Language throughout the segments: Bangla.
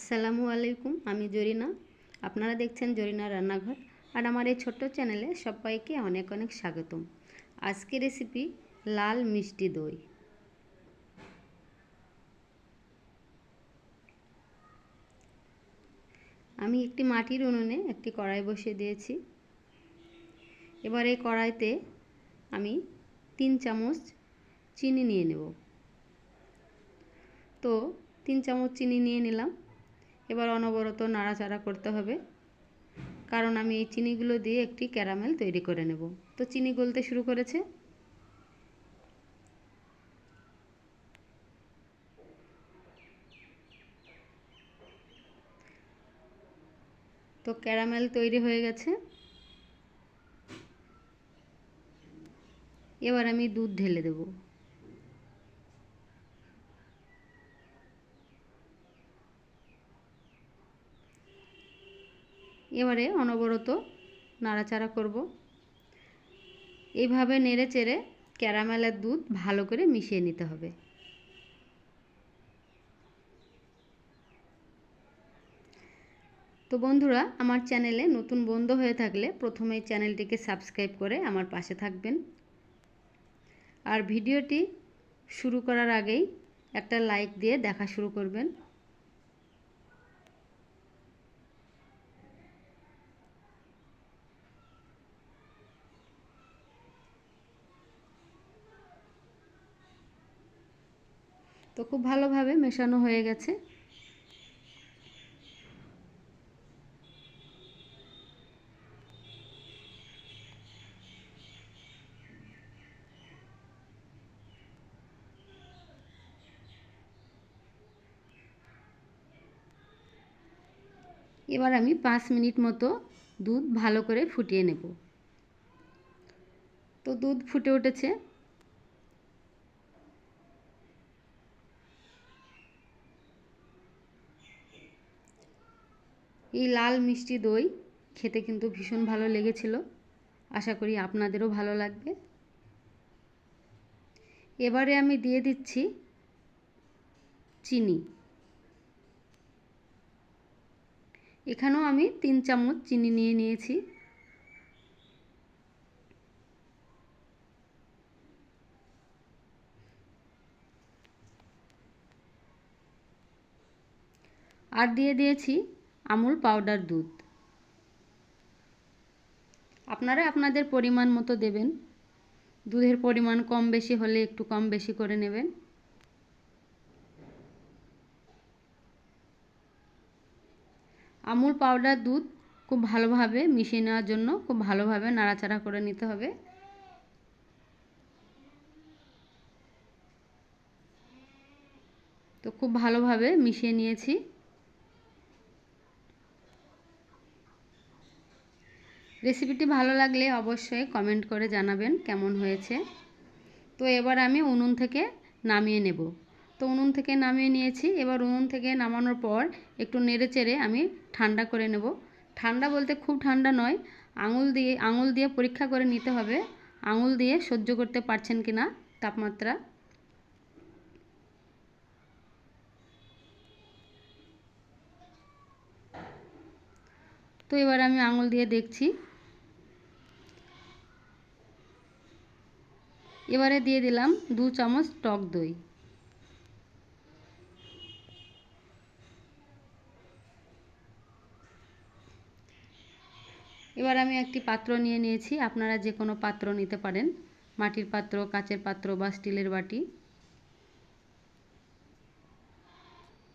আসসালামু আলাইকুম, আমি জরিনা। আপনারা দেখছেন জরিনা রান্নাঘর। আর আমার এই ছোট্ট চ্যানেলে সবাইকে অনেক অনেক স্বাগতম। আজকের রেসিপি লাল মিষ্টি দই। আমি একটি মাটির উনুনে একটি কড়াই বসিয়ে দিয়েছি। এবার এই কড়াইতে আমি 3 চামচ চিনি নিয়ে নেব। তো 3 চামচ চিনি নিয়ে নিলাম। এবার অনবরত নাড়াচাড়া করতে হবে, কারণ আমি এই চিনিগুলো দিয়ে একটি ক্যারামেল তৈরি করে নেব। তো চিনি গলতে শুরু করেছে। তো ক্যারামেল তৈরি হয়ে গেছে। এবার আমি দুধ ঢেলে দেব। এবারে অনবরত নাড়াচাড়া করব। এইভাবে নেড়ে চেড়ে ক্যারামেলের দুধ ভালো করে মিশিয়ে নিতে হবে। তো বন্ধুরা, আমার চ্যানেলে নতুন বন্ধু হয়ে থাকলে প্রথমেই চ্যানেলটিকে সাবস্ক্রাইব করে আমার পাশে থাকবেন। আর ভিডিওটি শুরু করার আগেই একটা লাইক দিয়ে দেখা শুরু করবেন। তো খুব ভালোভাবে মেশানো হয়ে গেছে। এবার আমি 5 মিনিট মতো দুধ ভালো করে ফুটিয়ে নেব। তো দুধ ফুটে উঠেছে। এই লাল মিষ্টি দই খেতে কিন্তু ভীষণ ভালো লেগেছিল। আশা করি আপনাদেরও ভালো লাগবে। এবারে আমি দিয়ে দিচ্ছি চিনি। এখানেও আমি 3 চামচ চিনি নিয়ে নিয়েছি। আর দিয়ে দিয়েছি আমুল পাউডার দুধ। আপনারা আপনাদের পরিমাণ মতো দেবেন। দুধের পরিমাণ কম বেশি হলে একটু কম বেশি করে নেবেন। আমুল পাউডার দুধ খুব ভালোভাবে মিশিয়ে নেওয়ার জন্য খুব ভালোভাবে নাড়াচাড়া করে নিতে হবে। তো খুব ভালোভাবে মিশিয়ে নিয়েছি। রেসিপিটি ভালো লাগলে অবশ্যই কমেন্ট করে জানাবেন কেমন হয়েছে। তো এবার আমি উনুন থেকে নামিয়ে নেব। তো উনুন থেকে নামিয়ে নিয়েছি। এবার উনুন থেকে নামানোর পর একটু নেড়ে চেড়ে আমি ঠান্ডা করে নেব। ঠান্ডা বলতে খুব ঠান্ডা নয়, আঙুল দিয়ে পরীক্ষা করে নিতে হবে আঙুল দিয়ে সহ্য করতে পারছেন কিনা তাপমাত্রা। তো এবার আমি আঙুল দিয়ে দেখছি। এবারে দিয়ে দিলাম 2 চামচ টক দই। এবার আমি একটি পাত্র নিয়ে নিয়েছি। আপনারা যে কোনো পাত্র নিতে পারেন, মাটির পাত্র, কাচের পাত্র বা স্টিলের বাটি।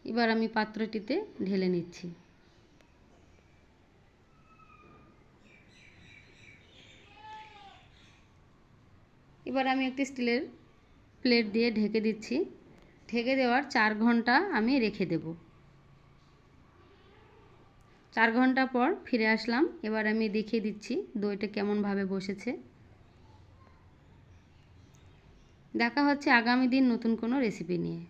এবার আমি পাত্রটিতে ঢেলে নিচ্ছি। এবার আমি একটি স্টিলের প্লেট দিয়ে ঢেকে দিচ্ছি। ঢেকে দেওয়ার 4 ঘন্টা আমি রেখে দেব। 4 ঘন্টা পর ফিরে আসলাম। এবার আমি দেখিয়ে দিচ্ছি দইটা কেমনভাবে বসেছে। দেখা হচ্ছে আগামী দিন নতুন কোনো রেসিপি নিয়ে।